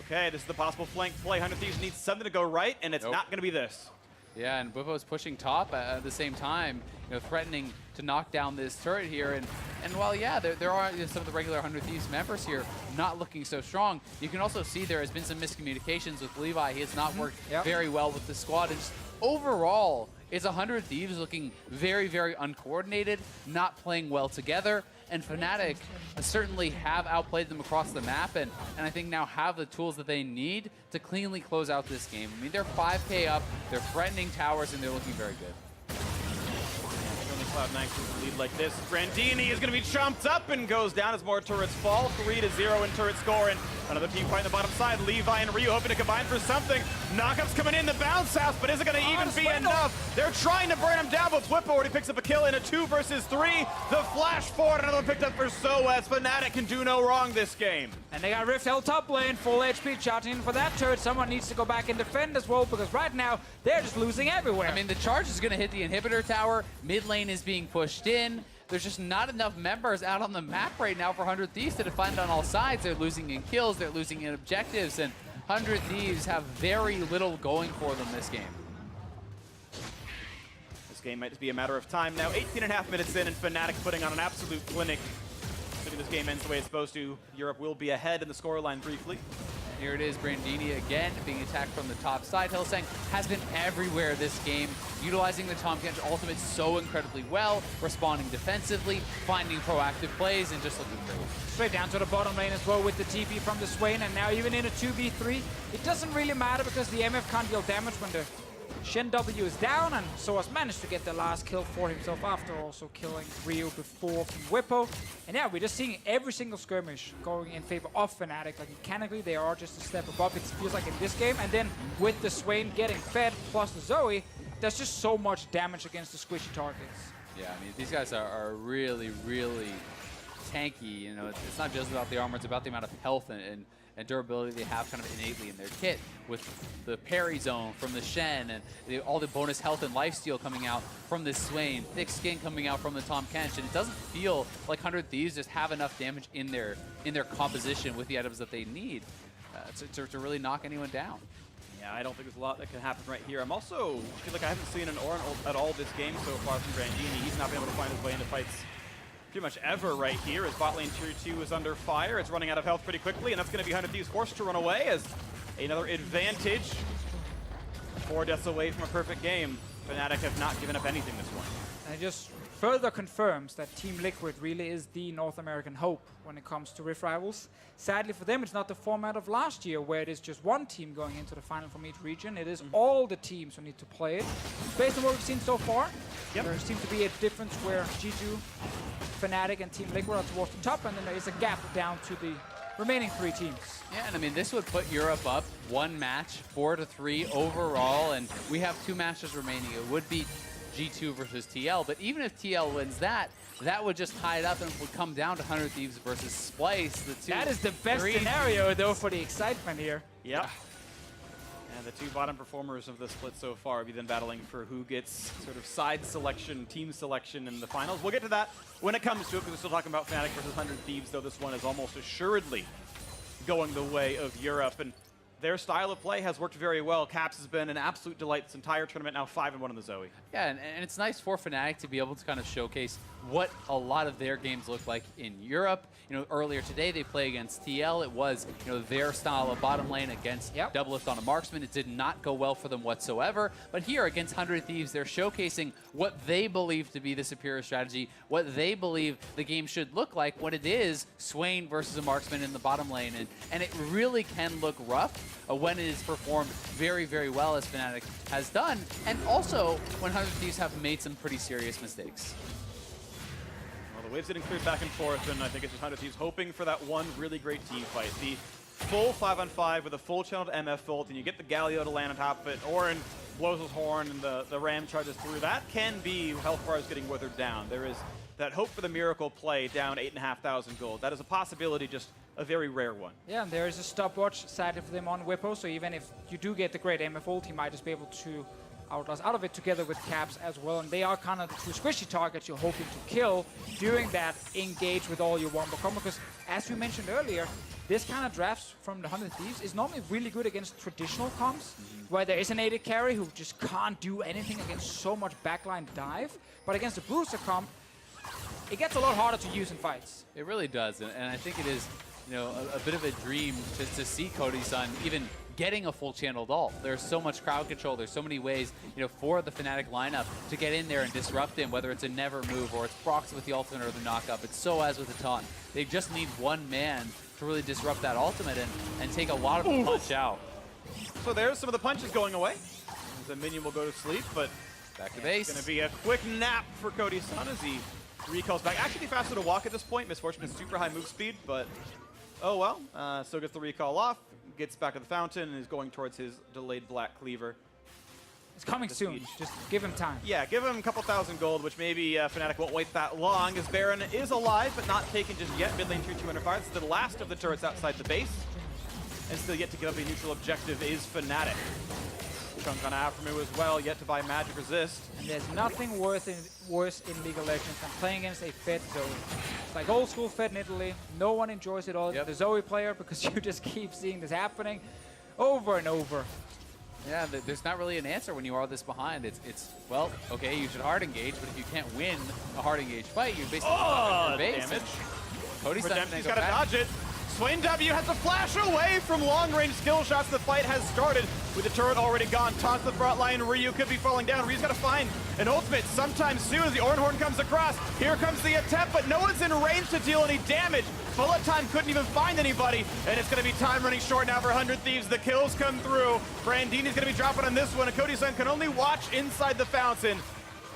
Speaker 3: Okay, this is the possible flank play. 100 Thieves needs something to go right, and it's not going to be this.
Speaker 2: Yeah, and Bwipo's pushing top at the same time, you know, threatening to knock down this turret here. And while, yeah, there are some of the regular 100 Thieves members here not looking so strong, you can also see there has been some miscommunications with Levi. He has not worked very well with the squad. And just overall, it's 100 Thieves looking very, very uncoordinated, not playing well together. And Fnatic certainly have outplayed them across the map, and I think now have the tools that they need to cleanly close out this game. I mean, they're 5K up, they're threatening towers, and they're looking very good.
Speaker 3: Cloud9 with a lead like this. Brandini is going to be chomped up and goes down as more turrets fall. 3-0 in turret score, and another team fighting the bottom side. Levi and Ryu hoping to combine for something. Knockup's coming in the bounce house, but is it going to even be enough? They're trying to burn him down, but Bwipo already picks up a kill in a 2 versus 3. The flash forward, another one picked up for Soaz. Fnatic can do no wrong this game.
Speaker 1: And they got Rift held top lane, full HP, charging in for that turret. Someone needs to go back and defend as well, because right now, they're just losing everywhere.
Speaker 2: I mean, the charge is going to hit the inhibitor tower. Mid lane is being pushed in. There's just not enough members out on the map right now for 100 Thieves to defend on all sides. They're losing in kills, they're losing in objectives, and 100 Thieves have very little going for them this game.
Speaker 3: This game might just be a matter of time now. 18.5 minutes in, and Fnatic putting on an absolute clinic. If this game ends the way it's supposed to, Europe will be ahead in the scoreline briefly.
Speaker 2: Here it is, Brandini again being attacked from the top side. Hillsang has been everywhere this game, utilizing the Tahm Kench ultimate so incredibly well, responding defensively, finding proactive plays, and just looking great.
Speaker 1: Straight down to the bottom lane as well with the TP from the Swain, and now even in a 2v3, it doesn't really matter because the MF can't deal damage when the Shen W is down, and Soaz managed to get the last kill for himself after also killing Ryu before from Bwipo. And yeah, we're just seeing every single skirmish going in favor of Fnatic. Like mechanically, they are just a step above, it feels like in this game. And then with the Swain getting fed plus the Zoe, there's just so much damage against the squishy targets.
Speaker 2: Yeah, I mean, these guys are really, really tanky. You know, it's not just about the armor, it's about the amount of health and durability they have kind of innately in their kit, with the parry zone from the Shen and all the bonus health and lifesteal coming out from this Swain, thick skin coming out from the Tahm Kench, and it doesn't feel like 100 Thieves just have enough damage in their composition with the items that they need to really knock anyone down.
Speaker 3: Yeah, I don't think there's a lot that can happen right here. I'm also feel like I haven't seen an Orin at all this game so far from Brandini. He's not been able to find his way into fights pretty much ever right here, as bot lane tier 2 is under fire. It's running out of health pretty quickly, and that's going to be 100 Thieves forced to run away as another advantage. 4 deaths away from a perfect game. Fnatic have not given up anything this one.
Speaker 1: And it just further confirms that Team Liquid really is the North American hope when it comes to Rift Rivals. Sadly for them, it's not the format of last year where it is just one team going into the final from each region. It is all the teams who need to play it. Based on what we've seen so far, there seems to be a difference where G2, Fnatic, and Team Liquid are towards the top, and then there is a gap down to the remaining 3 teams.
Speaker 2: Yeah, and I mean, this would put Europe up 1 match, 4-3 overall, and we have 2 matches remaining. It would be G2 versus TL, but even if TL wins that would just tie it up and would come down to 100 Thieves versus Splice. The two,
Speaker 1: that is the best scenario, though, for the excitement here.
Speaker 3: Yep. And the two bottom performers of the split so far will be then battling for who gets sort of side selection, team selection in the finals. We'll get to that when it comes to it, because we're still talking about Fnatic versus 100 Thieves, though this one is almost assuredly going the way of Europe. And their style of play has worked very well. Caps has been an absolute delight this entire tournament, now 5-1 in the Zoe.
Speaker 2: Yeah, and it's nice for Fnatic to be able to kind of showcase what a lot of their games look like in Europe. You know, earlier today they play against TL. It was, you know, their style of bottom lane against Doublelift on a marksman. It did not go well for them whatsoever. But here against 100 Thieves, they're showcasing what they believe to be the superior strategy, what they believe the game should look like when it is Swain versus a marksman in the bottom lane. And it really can look rough when it is performed very, very well, as Fnatic has done. And also when 100 Thieves have made some pretty serious mistakes.
Speaker 3: Well, the wave's getting cleared back and forth, and I think it's just 100 Thieves hoping for that one really great team fight. The full 5-on-5 with a full channeled MF ult, and you get the Galio to land on top of it. Orin blows his horn, and the Ram charges through. That can be health bars getting withered down. There is that hope for the miracle play down 8,500 gold. That is a possibility, just a very rare one.
Speaker 1: Yeah, and there is a stopwatch sadly for them on Whippo, so even if you do get the great MF ult, he might just be able to outlast out of it together with Caps as well. And they are kind of the two squishy targets you're hoping to kill, doing that engage with all your wombo combo, because as we mentioned earlier, this kind of drafts from the 100 Thieves is normally really good against traditional comps, where there is an AD carry who just can't do anything against so much backline dive. But against the booster comp, it gets a lot harder to use in fights.
Speaker 2: It really does, and I think it is, you know, a bit of a dream to see Cody-san even getting a full channeled ult. There's so much crowd control. There's so many ways, you know, for the Fnatic lineup to get in there and disrupt him, whether it's a never move or it's procs with the ultimate or the knockup. It's so as with the taunt. They just need one man to really disrupt that ultimate and take a lot of the punch out.
Speaker 3: So there's some of the punches going away. The minion will go to sleep, but
Speaker 2: back to base.
Speaker 3: It's going to be a quick nap for Cody-san as he recalls back. Actually faster to walk at this point. Misfortune is super high move speed, but oh well. Still gets the recall off, gets back to the fountain, and is going towards his delayed black cleaver.
Speaker 1: It's coming soon. Just give him time.
Speaker 3: Yeah, give him a couple thousand gold, which maybe Fnatic won't wait that long, as Baron is alive, but not taken just yet. Mid lane tier 200 fire. This is the last of the turrets outside the base. And still yet to give up a neutral objective is Fnatic. Chunk on Aframu as well, yet to buy Magic Resist.
Speaker 1: And there's nothing worse in League of Legends than playing against a Fed Zoe. It's like old school Fed in Italy. No one enjoys it all. The Zoe player, because you just keep seeing this happening over and over.
Speaker 2: Yeah, there's not really an answer when you are this behind. It's well, okay, you should hard engage, but if you can't win a hard engage fight, you basically your base.
Speaker 3: Damage.
Speaker 2: Cody's
Speaker 3: got to dodge it. Swain W has to flash away from long-range skill shots. The fight has started with the turret already gone. Taunts the front line. Ryu could be falling down. Ryu's got to find an ultimate sometime soon as the Ornhorn comes across. Here comes the attempt, but no one's in range to deal any damage. Bullet time couldn't even find anybody, and it's going to be time running short now for 100 Thieves. The kills come through. Brandini's going to be dropping on this one, and Cody-san can only watch inside the fountain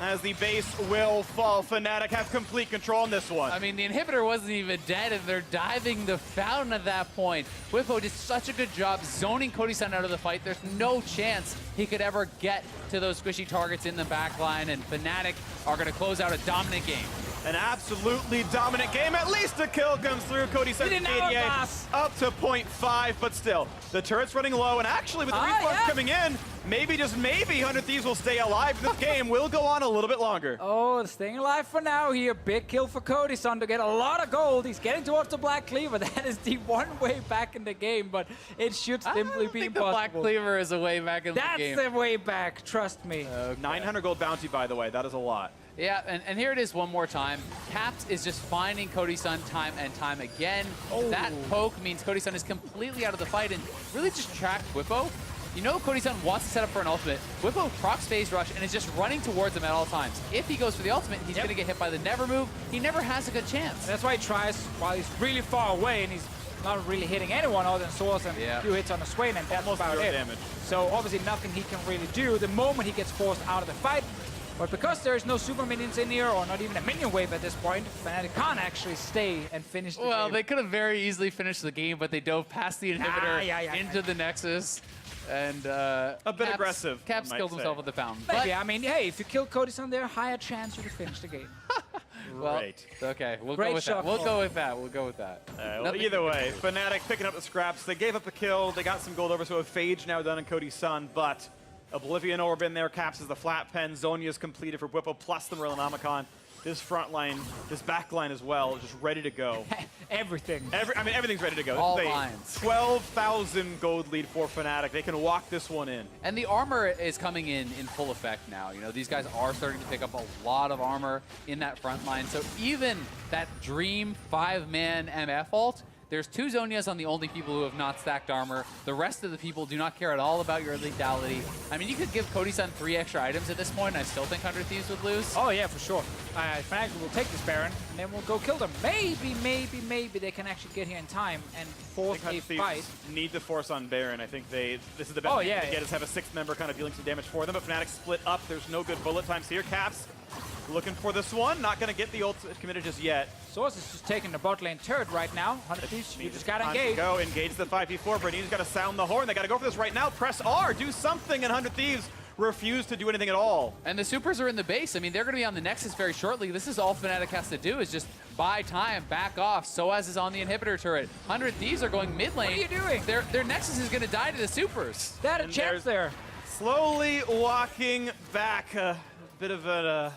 Speaker 3: as the base will fall. Fnatic have complete control on this one.
Speaker 2: I mean, the inhibitor wasn't even dead, and they're diving the fountain at that point. Whippo did such a good job zoning Cody-san out of the fight. There's no chance he could ever get to those squishy targets in the backline, and Fnatic are going to close out a dominant game.
Speaker 3: An absolutely dominant game. At least a kill comes through. Cody-san's KDA up to 0.5, but still, the turret's running low, and actually with the reflux coming in, maybe, just maybe, 100 Thieves will stay alive. This game will go on a little bit longer.
Speaker 1: Oh, staying alive for now here. Big kill for Cody-san to get a lot of gold. He's getting towards the Black Cleaver. That is the one way back in the game, but it should simply be impossible.
Speaker 2: The Black Cleaver is a way back in the game.
Speaker 1: That's the way back, trust me.
Speaker 3: 900 gold bounty, by the way. That is a lot.
Speaker 2: Yeah, and here it is one more time. Caps is just finding Cody-san time and time again. That poke means Cody-san is completely out of the fight and really just tracked Whippo. You know Cody-san wants to set up for an ultimate. Whippo procs phase rush and is just running towards him at all times. If he goes for the ultimate, he's going to get hit by the never move. He never has a good chance.
Speaker 1: And that's why he tries while he's really far away and he's not really hitting anyone other than Source and a few hits on the Swain, and that's about it.
Speaker 3: Damage.
Speaker 1: So obviously nothing he can really do the moment he gets forced out of the fight. But because there's no super minions in here, or not even a minion wave at this point, Fnatic can't actually stay and finish the game.
Speaker 2: Well, they could have very easily finished the game, but they dove past the inhibitor into the Nexus. And
Speaker 3: a bit aggressive.
Speaker 2: Caps killed himself with the fountain.
Speaker 1: Maybe, I mean, hey, if you kill Cody-san there, higher chance you can finish the game.
Speaker 3: Great.
Speaker 2: Well, okay, we'll
Speaker 1: Great
Speaker 2: go with that.
Speaker 1: shot
Speaker 2: We'll
Speaker 1: call.
Speaker 2: go with that. We'll go with that.
Speaker 3: Well, either way, Fnatic picking up the scraps. They gave up the kill. They got some gold over, so a Phage now done in Cody's Sun, but Oblivion Orb in there, Caps is the flat pen. Zhonya's completed for Whippo, plus the Murilanomicon. This front line, this back line as well, just ready to go.
Speaker 1: Everything.
Speaker 3: Everything's ready to go.
Speaker 2: All
Speaker 3: This is a
Speaker 2: lines.
Speaker 3: 12,000 gold lead for Fnatic. They can walk this one in.
Speaker 2: And the armor is coming in full effect now. You know, these guys are starting to pick up a lot of armor in that front line. So even that dream 5-man MF ult, there's 2 Zhonyas on the only people who have not stacked armor. The rest of the people do not care at all about your lethality. I mean, you could give Cody-san 3 extra items at this point, and I still think 100 Thieves would lose.
Speaker 1: Oh yeah, for sure. Fnatic will take this Baron, and then we'll go kill them. Maybe they can actually get here in time and force a fight.
Speaker 3: Need to force on Baron. I think this is the best thing to get is have a 6th member kind of dealing some damage for them. But Fnatic split up. There's no good bullet times here. Caps looking for this one. Not going to get the ult committed just yet.
Speaker 1: Source is just taking the bot lane turret right now. 100 Thieves, you just got to engage.
Speaker 3: Go engage the 5v4. Brandini's got to sound the horn. They got to go for this right now. Press R. Do something. And 100 Thieves refuse to do anything at all.
Speaker 2: And the supers are in the base. I mean, they're going to be on the Nexus very shortly. This is all Fnatic has to do is just buy time, back off. Soaz is on the inhibitor turret. 100 Thieves are going mid lane.
Speaker 1: What are you doing?
Speaker 2: Their Nexus is going to die to the supers.
Speaker 1: They had a chance there.
Speaker 3: Slowly walking back. A bit of a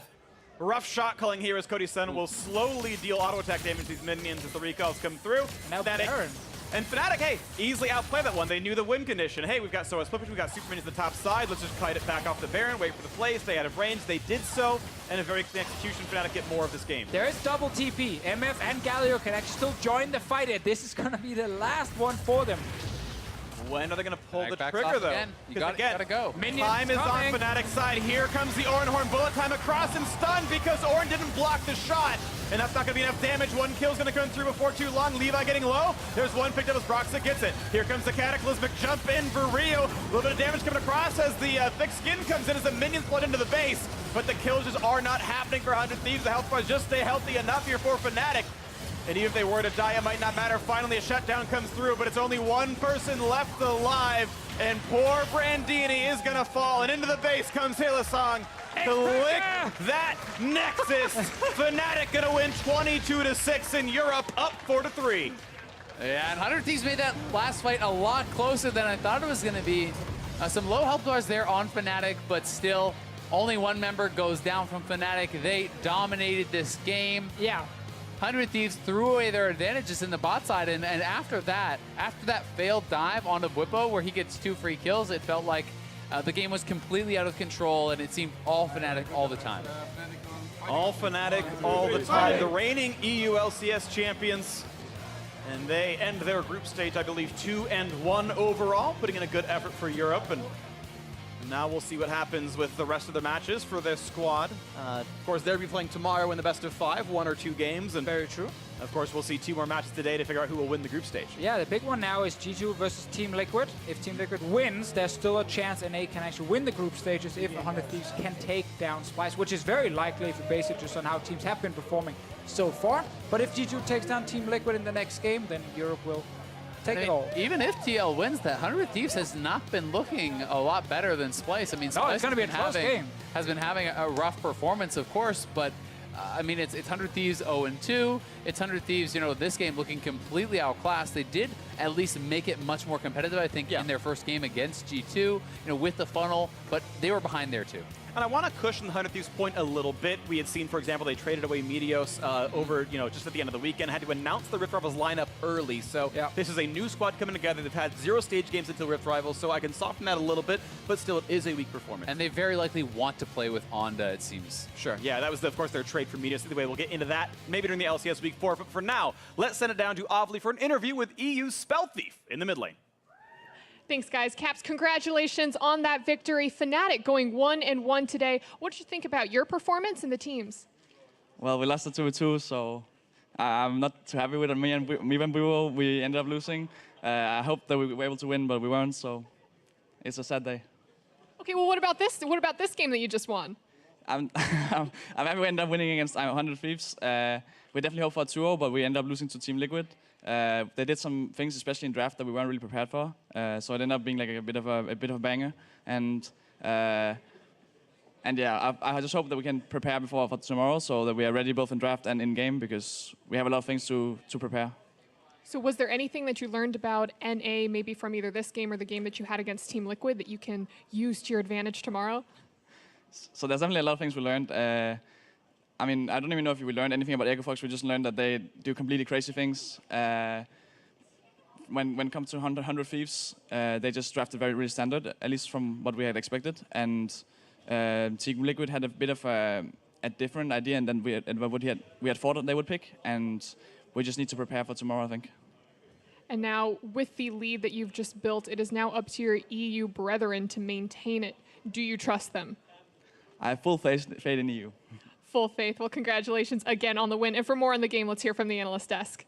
Speaker 3: rough shot calling here as Cody-san will slowly deal auto attack damage to these minions as the recalls come through.
Speaker 1: Now Baron.
Speaker 3: And Fnatic, hey, easily outplay that one. They knew the win condition. Hey, we've got Soaz Flippage, we've got super minions at the top side. Let's just kite it back off the Baron, wait for the play, stay out of range. They did so, and a very clean execution. Fnatic get more of this game.
Speaker 1: There is double TP. MF and Galio can actually still join the fight. This is going to be the last one for them.
Speaker 3: When are they going to pull the
Speaker 2: Backs
Speaker 3: trigger,
Speaker 2: off
Speaker 3: though?
Speaker 2: again. You gotta go.
Speaker 1: Minions
Speaker 3: Time is
Speaker 1: coming.
Speaker 3: on Fnatic's side. Here comes the Orin Horn bullet time across and stunned because Orin didn't block the shot. And that's not going to be enough damage. One kill's going to come through before too long. Levi getting low. There's one picked up as Broxah gets it. Here comes the Cataclysmic jump in for Rio. A little bit of damage coming across as the thick skin comes in as the minions flood into the base. But the kills just are not happening for 100 Thieves. The health bars just stay healthy enough here for Fnatic. And even if they were to die, it might not matter. Finally, a shutdown comes through, but it's only one person left alive. And poor Brandini is going to fall. And into the base comes Hillsong to lick that Nexus. Fnatic going to win 22-6 in Europe, up 4-3.
Speaker 2: Yeah, and 100 Thieves made that last fight a lot closer than I thought it was going to be. Some low health bars there on Fnatic, but still, only one member goes down from Fnatic. They dominated this game.
Speaker 1: Yeah.
Speaker 2: 100 Thieves threw away their advantages in the bot side, and after that failed dive onto Whippo where he gets 2 free kills, it felt like the game was completely out of control, and it seemed all Fnatic all the time.
Speaker 3: All Fnatic all the time. The reigning EU LCS champions. And they end their group stage, I believe, 2-1 overall, putting in a good effort for Europe. And now we'll see what happens with the rest of the matches for this squad. Of course, they'll be playing tomorrow in the best of 5, 1 or 2 games. And
Speaker 1: Very true.
Speaker 3: of course, we'll see 2 more matches today to figure out who will win the group stage.
Speaker 1: Yeah, the big one now is G2 versus Team Liquid. If Team Liquid wins, there's still a chance NA can actually win the group stages if 100 Thieves can take down Splice, which is very likely if you base it just on how teams have been performing so far. But if G2 takes down Team Liquid in the next game, then Europe will take it all.
Speaker 2: Even if TL wins that, 100 Thieves has not been looking a lot better than Splice. I mean, Splice
Speaker 1: it's going to be a close game.
Speaker 2: Has been having a rough performance, of course, but I mean, it's 100 Thieves 0-2. It's 100 Thieves, you know, this game looking completely outclassed. They did at least make it much more competitive, I think, in their first game against G2, you know, with the funnel, but they were behind there too.
Speaker 3: And I want to cushion the 100 Thieves point a little bit. We had seen, for example, they traded away Meteos over, you know, just at the end of the weekend, had to announce the Rift Rivals lineup early. So this is a new squad coming together. They've had 0 stage games until Rift Rivals, so I can soften that a little bit, but still it is a weak performance.
Speaker 2: And they very likely want to play with Onda, it seems.
Speaker 3: Sure, yeah, that was, of course, their trade for Meteos. Anyway, we'll get into that maybe during the LCS Week 4, but for now, let's send it down to Ovly for an interview with EU Spell Thief in the mid lane.
Speaker 4: Thanks, guys. Caps, congratulations on that victory. Fnatic going 1-1 today. What did you think about your performance and the teams?
Speaker 5: Well, we lost the 2-2, so I'm not too happy with it. Me and we ended up losing. I hope that we were able to win, but we weren't, so it's a sad day.
Speaker 4: Okay, well, what about this? What about this game that you just won?
Speaker 5: I'm happy we ended up winning against 100 Thieves. We definitely hoped for a 2-0, but we ended up losing to Team Liquid. They did some things, especially in draft, that we weren't really prepared for. So it ended up being like a bit of a banger. And And yeah, I just hope that we can prepare for tomorrow so that we are ready both in draft and in game because we have a lot of things to prepare.
Speaker 4: So was there anything that you learned about NA, maybe from either this game or the game that you had against Team Liquid, that you can use to your advantage tomorrow?
Speaker 5: So there's definitely a lot of things we learned. I mean, I don't even know if we learned anything about EcoFox. We just learned that they do completely crazy things. When it comes to 100 Thieves, they just drafted really standard, at least from what we had expected. And Team Liquid had a bit of a different idea than we had thought they would pick. And we just need to prepare for tomorrow, I think.
Speaker 4: And now, with the lead that you've just built, it is now up to your EU brethren to maintain it. Do you trust them?
Speaker 5: I have full faith in EU.
Speaker 4: Full faith. Well, congratulations again on the win. And for more on the game, let's hear from the analyst desk.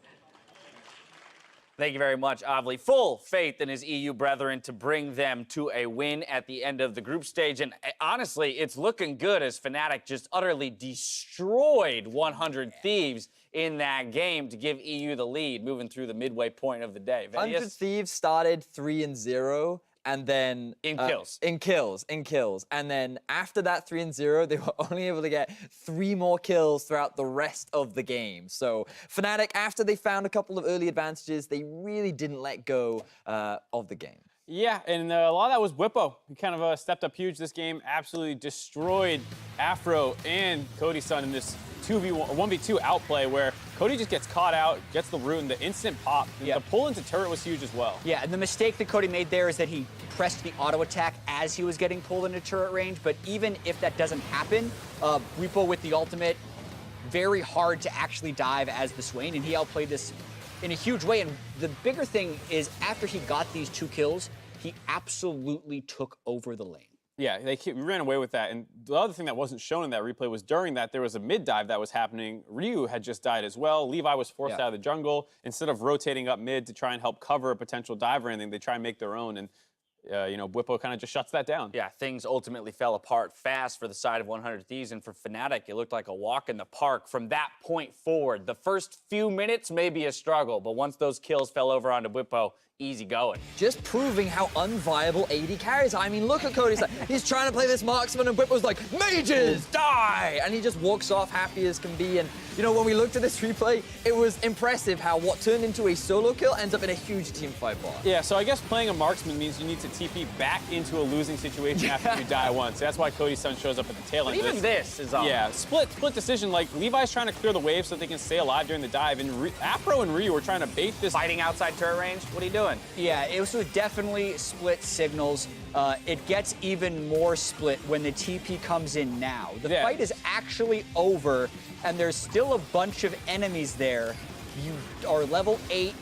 Speaker 6: Thank you very much, Avli. Full faith in his EU brethren to bring them to a win at the end of the group stage. And honestly, it's looking good as Fnatic just utterly destroyed 100 Thieves in that game to give EU the lead, moving through the midway point of the day.
Speaker 7: 100 Thieves started 3-0. And then
Speaker 6: in kills.
Speaker 7: And then after that 3-0, they were only able to get 3 more kills throughout the rest of the game. So Fnatic, after they found a couple of early advantages, they really didn't let go of the game.
Speaker 8: Yeah, and a lot of that was Whippo. He kind of stepped up huge this game, absolutely destroyed Afro and Cody's son in this 1v2 outplay where Cody just gets caught out, gets the root, and the instant pop. The pull into turret was huge as well.
Speaker 9: Yeah, and the mistake that Cody made there is that he pressed the auto attack as he was getting pulled into turret range. But even if that doesn't happen, Whippo with the ultimate, very hard to actually dive as the Swain, and he outplayed this in a huge way. And the bigger thing is after he got these 2 kills, he absolutely took over the lane.
Speaker 8: Yeah, they ran away with that. And the other thing that wasn't shown in that replay was during that, there was a mid dive that was happening. Ryu had just died as well. Levi was forced out of the jungle. Instead of rotating up mid to try and help cover a potential dive or anything, they try and make their own. And, you know, Whippo kind of just shuts that down.
Speaker 6: Yeah, things ultimately fell apart fast for the side of 100 Thieves. And for Fnatic, it looked like a walk in the park from that point forward. The first few minutes may be a struggle, but once those kills fell over onto Whippo, easy going.
Speaker 7: Just proving how unviable AD carries. I mean, look at Cody. He's trying to play this marksman, and Whippo's like, mages, die! And he just walks off happy as can be. And, you know, when we looked at this replay, it was impressive how what turned into a solo kill ends up in a huge team fight bar.
Speaker 8: Yeah, so I guess playing a marksman means you need to TP back into a losing situation after you die once. That's why Cody's son shows up at the tail end.
Speaker 6: But even this is
Speaker 8: yeah, split decision. Like, Levi's trying to clear the wave so they can stay alive during the dive. And Afro and Ryu were trying to bait this.
Speaker 6: Fighting outside turret range? What are you doing?
Speaker 9: Yeah, it was definitely split signals. It gets even more split when the TP comes in now. The fight is actually over, and there's still a bunch of enemies there. You are level 8.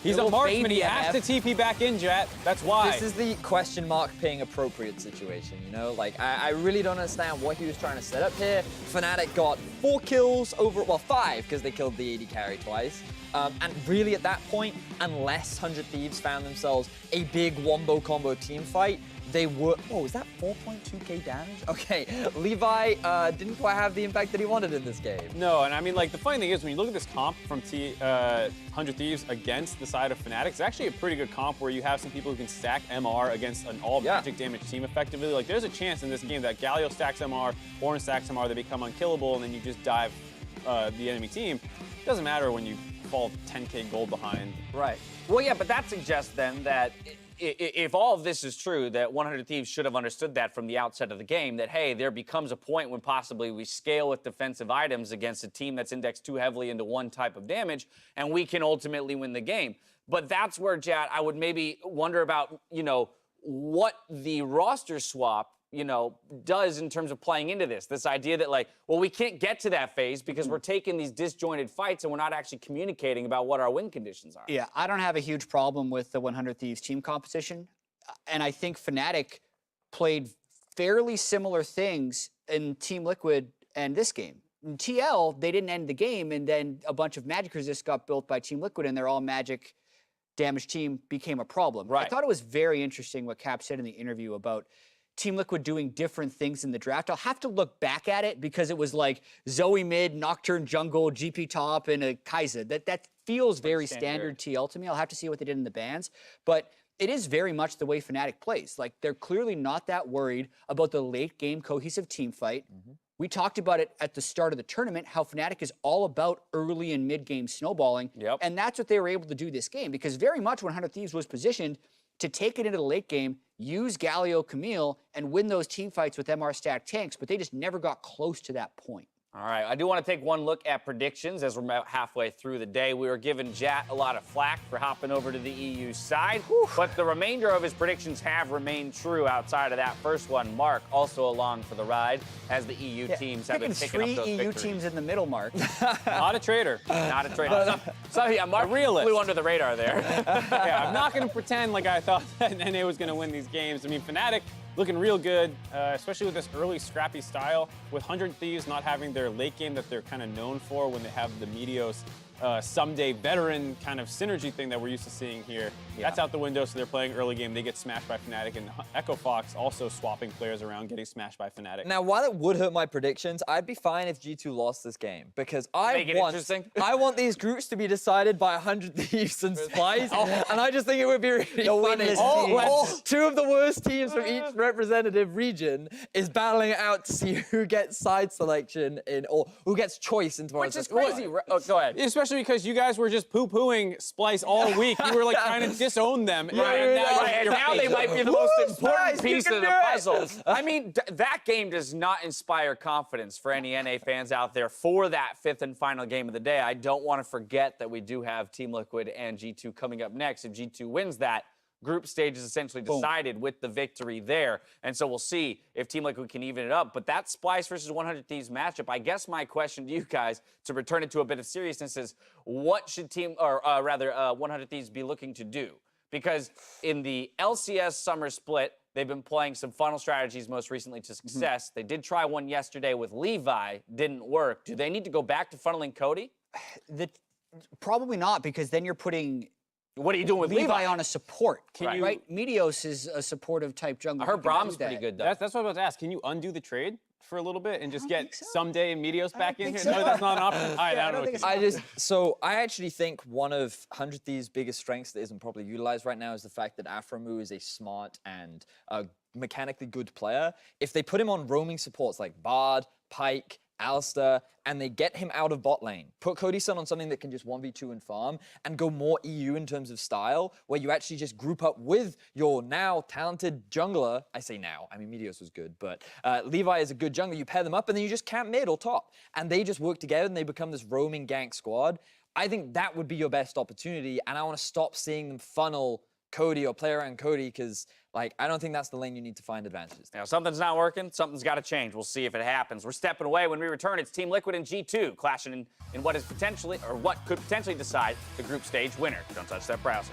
Speaker 8: He's a marksman. He has to TP back in, Jet. That's why.
Speaker 7: This is the question mark ping appropriate situation, you know? Like, I really don't understand what he was trying to set up here. Fnatic got 4 kills over, well, 5, because they killed the AD carry twice. And really at that point, unless 100 Thieves found themselves a big wombo combo team fight, they were, oh, is that 4.2k damage? Okay, Levi didn't quite have the impact that he wanted in this game.
Speaker 8: No, and I mean, like, the funny thing is, when you look at this comp from 100 Thieves against the side of Fnatic, it's actually a pretty good comp where you have some people who can stack MR against an all-magic damage team effectively. Like, there's a chance in this game that Galio stacks MR, Horn stacks MR, they become unkillable, and then you just dive the enemy team. It doesn't matter when you fall 10k gold behind.
Speaker 6: Right. Well, yeah, but that suggests then that if all of this is true, that 100 Thieves should have understood that from the outset of the game, that, hey, there becomes a point when possibly we scale with defensive items against a team that's indexed too heavily into one type of damage, and we can ultimately win the game. But that's where, Jad, I would maybe wonder about, you know, what the roster swap, you know, does in terms of playing into this idea that, like, well, we can't get to that phase because we're taking these disjointed fights and we're not actually communicating about what our win conditions are.
Speaker 9: Yeah, I don't have a huge problem with the 100 Thieves team composition. And I think Fnatic played fairly similar things in Team Liquid and this game. In TL, they didn't end the game, and then a bunch of magic resist got built by Team Liquid, and their all-magic damage team became a problem.
Speaker 6: Right.
Speaker 9: I thought it was very interesting what Cap said in the interview about Team Liquid doing different things in the draft. I'll have to look back at it because it was like Zoe mid, Nocturne jungle, GP top, and a Kai'Sa. That feels very standard TL to me. I'll have to see what they did in the bans. But it is very much the way Fnatic plays. Like, they're clearly not that worried about the late game cohesive team fight. We talked about it at the start of the tournament, how Fnatic is all about early and mid-game snowballing. And that's what they were able to do this game, because very much 100 Thieves was positioned to take it into the late game, use Galio Camille, and win those team fights with MR stacked tanks, but they just never got close to that point.
Speaker 6: All right, I do want to take one look at predictions as we're about halfway through the day. We were giving Jat a lot of flack for hopping over to the EU side, but the remainder of his predictions have remained true outside of that first one. Mark also along for the ride as the EU teams have been picking up those
Speaker 9: three EU
Speaker 6: victories.
Speaker 9: teams in the middle, Mark.
Speaker 8: Not a traitor.
Speaker 6: Not a traitor. So yeah, Mark flew under the radar there.
Speaker 8: Yeah, I'm not going to pretend like I thought that NA was going to win these games. I mean, Fnatic looking real good, especially with this early scrappy style, with 100 Thieves not having their late game that they're kind of known for when they have the Meteos someday veteran kind of synergy thing that we're used to seeing here. That's out the window, so they're playing early game. They get smashed by Fnatic, and Echo Fox also swapping players around, getting smashed by Fnatic.
Speaker 7: Now, while it would hurt my predictions, I'd be fine if G2 lost this game, because I want these groups to be decided by 100 Thieves and Spice, and I just think it would be really funny when two of the worst teams from each representative region is battling it out to see who gets side selection in, or who gets choice in tomorrow's.
Speaker 6: Which is crazy. Oh, go ahead.
Speaker 8: Especially because you guys were just poo-pooing Splice all week. You were like trying to disown them.
Speaker 6: And now they might be the most important piece of the puzzle. I mean, that game does not inspire confidence for any NA fans out there for that fifth and final game of the day. I don't want to forget that we do have Team Liquid and G2 coming up next. If G2 wins that, group stage is essentially decided with the victory there. And so we'll see if Team Liquid can even it up. But that Splice versus 100 Thieves matchup, I guess my question to you guys, to return it to a bit of seriousness, is what should 100 Thieves be looking to do? Because in the LCS summer split, they've been playing some funnel strategies most recently to success. They did try one yesterday with Levi, didn't work. Do they need to go back to funneling Cody?
Speaker 9: Probably not, because then you're putting...
Speaker 6: What are you doing with
Speaker 9: Levi on a support, right? Meteos is a supportive type jungler.
Speaker 6: I heard Brahm's pretty good, though.
Speaker 8: That's what I was about to ask. Can you undo the trade for a little bit and just get someday Meteos back in here? No, that's not an option. I
Speaker 7: actually think one of 100 Thieves' biggest strengths that isn't properly utilized right now is the fact that Aframu is a smart and mechanically good player. If they put him on roaming supports like Bard, Pyke, Alistair, and they get him out of bot lane. Put Cody Sun on something that can just 1v2 and farm, and go more EU in terms of style, where you actually just group up with your now talented jungler. I say now, I mean Meteos was good, but Levi is a good jungler. You pair them up, and then you just camp mid or top, and they just work together, and they become this roaming gank squad. I think that would be your best opportunity, and I want to stop seeing them funnel Cody or play around Cody, because I don't think that's the lane you need to find advantages.
Speaker 6: Now, something's not working. Something's got to change. We'll see if it happens. We're stepping away. When we return, it's Team Liquid and G2 clashing in what is potentially, or what could potentially decide the group stage winner. Don't touch that browser.